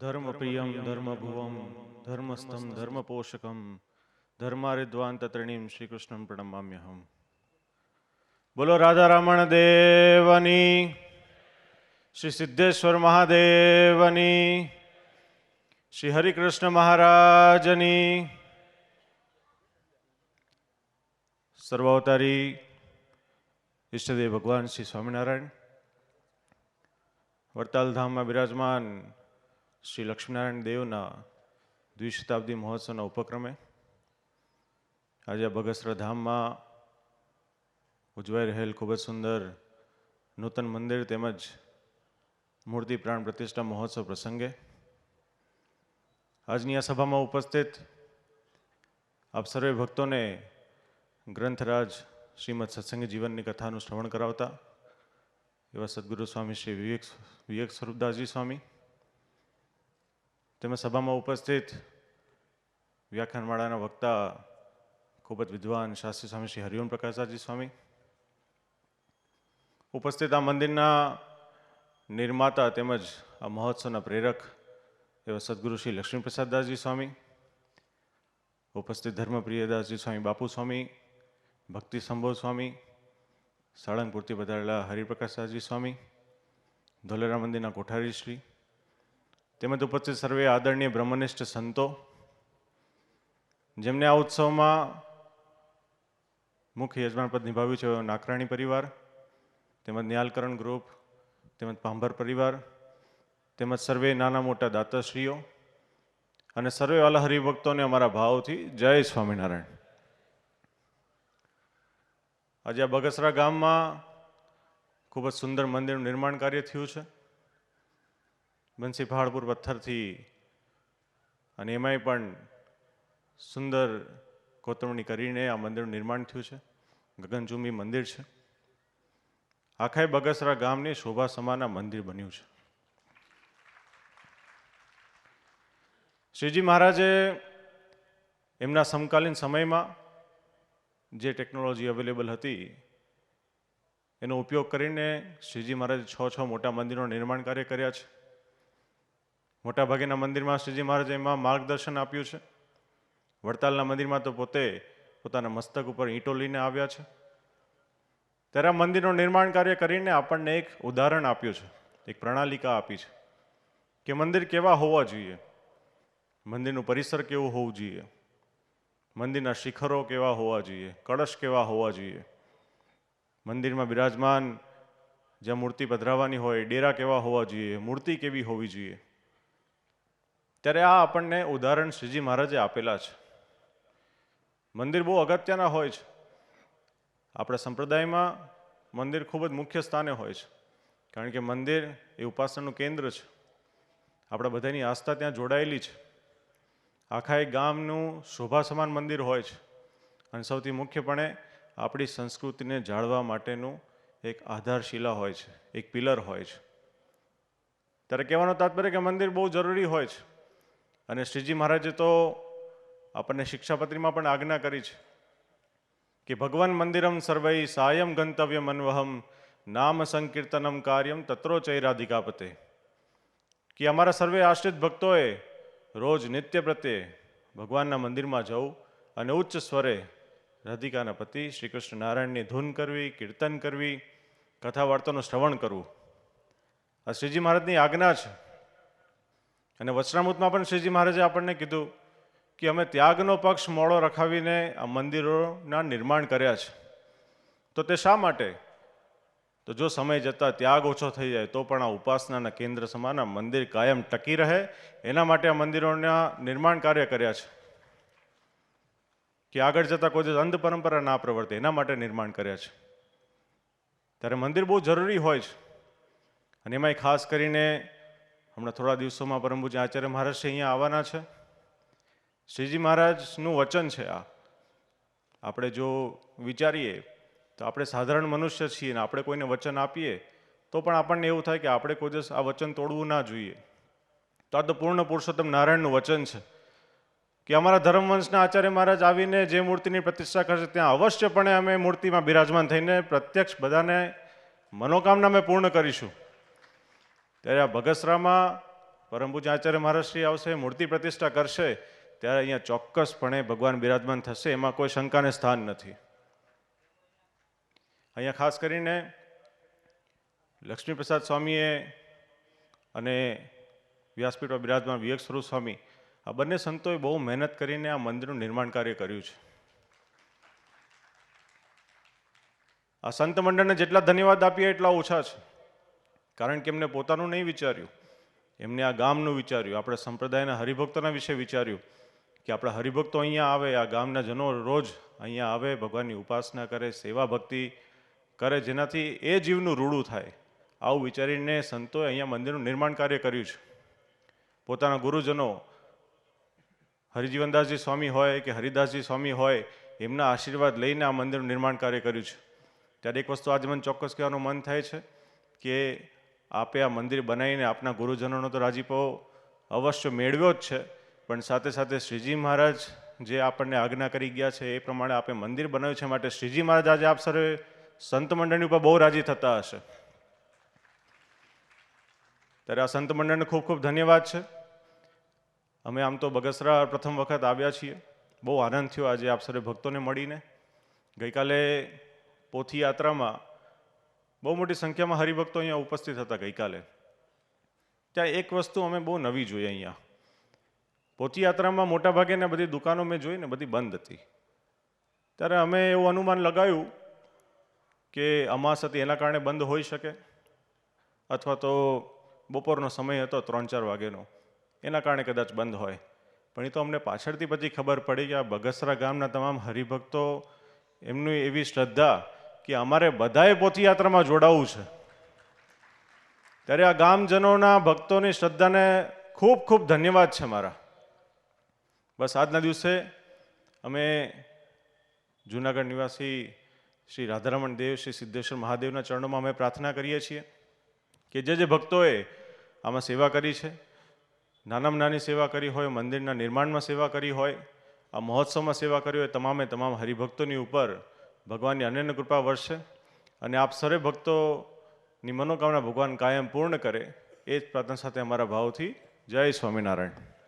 ધર્મપ્રિયમ ધર્મભુવમ ધર્મસ્થમ ધર્મપોષકમ ધર્મારિદ્વાંતત્રિણીમ શ્રીકૃષ્ણમ પ્રણમામ્યહમ. બોલો રાધા રમણ દેવની, શ્રી સિદ્ધેશ્વર મહાદેવની, શ્રી હરિકૃષ્ણ મહારાજની. સર્વાવતારી ઈષ્ટદેવ ભગવાન શ્રી સ્વામિનારાયણ, વડતાલ ધામમાં બિરાજમાન શ્રી લક્ષ્મીનારાયણ દેવના દ્વિશતાબ્દી મહોત્સવના ઉપક્રમે આજે બગસરા ધામમાં ઉજવાઈ રહેલ ખૂબ જ સુંદર નૂતન મંદિર તેમજ મૂર્તિ પ્રાણ પ્રતિષ્ઠા મહોત્સવ પ્રસંગે આજની આ સભામાં ઉપસ્થિત આપ સર્વે ભક્તોને ગ્રંથરાજ શ્રીમદ સત્સંગી જીવનની કથાનું શ્રવણ કરાવતા એવા સદગુરુ સ્વામી શ્રી વિવેક સ્વરૂપદાસજી સ્વામી, તેમજ સભામાં ઉપસ્થિત વ્યાખ્યાનમાળાના વક્તા ખૂબ જ વિદ્વાન શાસ્ત્રી સ્વામી શ્રી હરિઓમ પ્રકાશજી સ્વામી, ઉપસ્થિત આ મંદિરના નિર્માતા તેમજ આ મહોત્સવના પ્રેરક એવા સદગુરુ શ્રી લક્ષ્મીપ્રસાદદાસજી સ્વામી, ઉપસ્થિત ધર્મપ્રિયદાસજી સ્વામી બાપુ સ્વામી, ભક્તિ સંભવ સ્વામી, સાળંગપુરથી પધારેલા હરિપ્રકાશજી સ્વામી, ધોલેરા મંદિરના કોઠારી શ્રી, તેમજ ઉપસ્થિત સર્વે આદરણીય બ્રહ્મનિષ્ઠ સંતો, જેમને આ ઉત્સવમાં મુખ્ય યજમાન પદ નિભાવ્યું છે નાકરાણી પરિવાર, તેમજ ન્યાલકરણ ગ્રુપ, તેમજ પાંભર પરિવાર, તેમજ સર્વે નાના મોટા દાતાશ્રીઓ અને સર્વે વાલા હરિભક્તોને અમારા ભાવથી જય સ્વામિનારાયણ. આજે આ બગસરા ગામમાં ખૂબ જ સુંદર મંદિરનું નિર્માણ કાર્ય થયું છે. બંસી પહાડપુર પથ્થરથી અને એમાંય પણ સુંદર કોતરણી કરીને આ મંદિરનું નિર્માણ થયું છે. ગગનચુંબી મંદિર છે. આખાય બગસરા ગામની શોભા સમાન આ મંદિર બન્યું છે. શ્રીજી મહારાજે એમના સમકાલીન સમયમાં જે ટેકનોલોજી અવેલેબલ હતી એનો ઉપયોગ કરીને શ્રીજી મહારાજે 6 મોટા મંદિરોનું નિર્માણ કાર્ય કર્યા છે. મોટાભાગેના મંદિરમાં શ્રીજી મહારાજે એમાં માર્ગદર્શન આપ્યું છે. વડતાલના મંદિરમાં તો પોતે પોતાના મસ્તક ઉપર ઈંટો લઈને આવ્યા છે. ત્યારે આ મંદિરનું નિર્માણ કાર્ય કરીને આપણને એક ઉદાહરણ આપ્યું છે, એક પ્રણાલિકા આપી છે કે મંદિર કેવા હોવા જોઈએ, મંદિરનું પરિસર કેવું હોવું જોઈએ, મંદિરના શિખરો કેવા હોવા જોઈએ, કળશ કેવા હોવા જોઈએ, મંદિરમાં બિરાજમાન જ્યાં મૂર્તિ પધરાવવાની હોય ડેરા કેવા હોવા જોઈએ, મૂર્તિ કેવી હોવી જોઈએ. ત્યારે આ આપણને ઉદાહરણ શ્રીજી મહારાજે આપેલા છે. મંદિર બહુ અગત્યના હોય છે. આપણા સંપ્રદાયમાં મંદિર ખૂબ જ મુખ્ય સ્થાને હોય છે, કારણ કે મંદિર એ ઉપાસનાનું કેન્દ્ર છે. આપણા બધાની આસ્થા ત્યાં જોડાયેલી છે. આખા એક ગામનું શોભા સમાન મંદિર હોય છે અને સૌથી મુખ્યપણે આપણી સંસ્કૃતિને જાળવા માટેનું એક આધારશિલા હોય છે, એક પિલર હોય છે. ત્યારે કહેવાનો તાત્પર્ય કે મંદિર બહુ જરૂરી હોય છે. અને શ્રીજી મહારાજે તો આપણને શિક્ષાપત્રીમાં પણ આજ્ઞા કરી છે કે ભગવાન મંદિરમ સર્વૈ સાયમ ગંતવ્ય મન્વહમ નામ સંકીર્તનમ કાર્યમ તત્રો ચૈરાધિકાપતે, કે અમારા સર્વે આશ્રિત ભક્તોએ રોજ નિત્ય પ્રત્યે ભગવાનના મંદિરમાં જવું અને ઉચ્ચ સ્વરે રાધિકાના પતિ શ્રી કૃષ્ણ નારાયણની ધૂન કરવી, કીર્તન કરવી, કથા વાર્તાનું શ્રવણ કરવું. આ શ્રીજી મહારાજની આજ્ઞા છે. અને વચનામૃતમાં પણ શ્રીજી મહારાજે આપણને કીધું કે અમે ત્યાગનો પક્ષ મોડો રખાવીને આ મંદિરોના નિર્માણ કર્યા છે. તો તે શા માટે? તો જો સમય જતાં ત્યાગ ઓછો થઈ જાય તો પણ આ ઉપાસનાના કેન્દ્ર સમાન આ મંદિર કાયમ ટકી રહે, એના માટે આ મંદિરોના નિર્માણ કાર્ય કર્યા છે. કે આગળ જતાં કોઈ અંધ પરંપરા ના પ્રવર્તે એના માટે નિર્માણ કર્યા છે. ત્યારે મંદિર બહુ જરૂરી હોય છે. અને એમાંય ખાસ કરીને હમણાં થોડા દિવસોમાં પરમ પૂજ્ય આચાર્ય મહારાજ અહીંયા આવવાના છે. શ્રીજી મહારાજનું વચન છે આ. આપણે જો વિચારીએ તો આપણે સાધારણ મનુષ્ય છીએ ને આપણે કોઈને વચન આપીએ તો પણ આપણને એવું થાય કે આપણે કોઈ દિવસ આ વચન તોડવું ના જોઈએ. તો આ તો પૂર્ણ પુરુષોત્તમ નારાયણનું વચન છે કે અમારા ધર્મવંશના આચાર્ય મહારાજ આવીને જે મૂર્તિની પ્રતિષ્ઠા કરશે ત્યાં અવશ્યપણે અમે મૂર્તિમાં બિરાજમાન થઈને પ્રત્યક્ષ બધાને મનોકામના અમે પૂર્ણ કરીશું. ત્યારે આ બગસરામાં પરમ પૂજ્ય આચાર્ય મહારાજશ્રી આવશે, મૂર્તિ પ્રતિષ્ઠા કરશે, ત્યારે અહીંયા ચોક્કસપણે ભગવાન બિરાજમાન થશે, એમાં કોઈ શંકાને સ્થાન નથી. અહીંયા ખાસ કરીને લક્ષ્મીપ્રસાદ સ્વામીએ અને વ્યાસપીઠમાં બિરાજમાન વિવેક સ્વરૂપ સ્વામી, આ બંને સંતોએ બહુ મહેનત કરીને આ મંદિરનું નિર્માણ કાર્ય કર્યું છે. આ સંત મંડળને જેટલા ધન્યવાદ આપીએ એટલા ઓછા છે, કારણ કે એમને પોતાનું નહીં વિચાર્યું, એમને આ ગામનું વિચાર્યું, આપણે સંપ્રદાયના હરિભક્તોના વિશે વિચાર્યું કે આપણા હરિભક્તો અહીંયા આવે, આ ગામના જનો રોજ અહીંયા આવે, ભગવાનની ઉપાસના કરે, સેવા ભક્તિ કરે, જેનાથી એ જીવનું રૂડું થાય. આવું વિચારીને સંતોએ અહીંયા મંદિરનું નિર્માણ કાર્ય કર્યું છે. પોતાના ગુરુજનો હરિજીવનદાસજી સ્વામી હોય કે હરિદાસજી સ્વામી હોય, એમના આશીર્વાદ લઈને આ મંદિરનું નિર્માણ કાર્ય કર્યું છે. ત્યારે એક વસ્તુ આજે મને ચોક્કસ કહેવાનું મન થાય છે કે આપે આ મંદિર બનાવીને આપના ગુરુજનોનો તો રાજીપો અવશ્ય મેળવ્યો જ છે, પણ સાથે સાથે શ્રીજી મહારાજ જે આપણને આજ્ઞા કરી ગયા છે એ પ્રમાણે આપે મંદિર બનાવ્યું છે, માટે શ્રીજી મહારાજ આજે આપ સર્વે સંત મંડળની ઉપર બહુ રાજી થતા હશે. ત્યારે આ સંત મંડળને ખૂબ ખૂબ ધન્યવાદ છે. અમે આમ તો બગસરા પ્રથમ વખત આવ્યા છીએ, બહુ આનંદ થયો આજે આપ સર્વે ભક્તોને મળીને. ગઈકાલે પોથી યાત્રામાં બહુ મોટી સંખ્યામાં હરિભક્તો અહીંયા ઉપસ્થિત હતા. ગઈકાલે ત્યાં એક વસ્તુ અમે બહુ નવી જોઈ. અહીંયા પોથી યાત્રામાં મોટા ભાગેને બધી દુકાનો મેં જોઈને બધી બંધ હતી. ત્યારે અમે એવું અનુમાન લગાવ્યું કે અમાસ હતી એના કારણે બંધ હોઈ શકે, અથવા તો બપોરનો સમય હતો 3-4 વાગ્યાનો, એના કારણે કદાચ બંધ હોય. પણ એ તો અમને પાછળથી પછી ખબર પડી કે આ બગસરા ગામના તમામ હરિભક્તો, એમની એવી શ્રદ્ધા કે અમારે બધાએ પોથીયાત્રામાં જોડાવું છે. ત્યારે આ ગામજનોના ભક્તોની શ્રદ્ધાને ખૂબ ખૂબ ધન્યવાદ છે મારા. બસ આજના દિવસે અમે જૂનાગઢ નિવાસી શ્રી રાધારમણ દેવ, શ્રી સિદ્ધેશ્વર મહાદેવના ચરણોમાં અમે પ્રાર્થના કરીએ છીએ કે જે ભક્તોએ આમાં સેવા કરી છે, નાનામાં નાની સેવા કરી હોય, મંદિરના નિર્માણમાં સેવા કરી હોય, આ મહોત્સવમાં સેવા કરી હોય, તમામે તમામ હરિભક્તોની ઉપર ભગવાનની અનન્ય કૃપા વરસે અને આપ સર્વે ભક્તોની મનોકામના ભગવાન કાયમ પૂર્ણ કરે, એ જ પ્રાર્થના સાથે અમારા ભાવથી જય સ્વામિનારાયણ.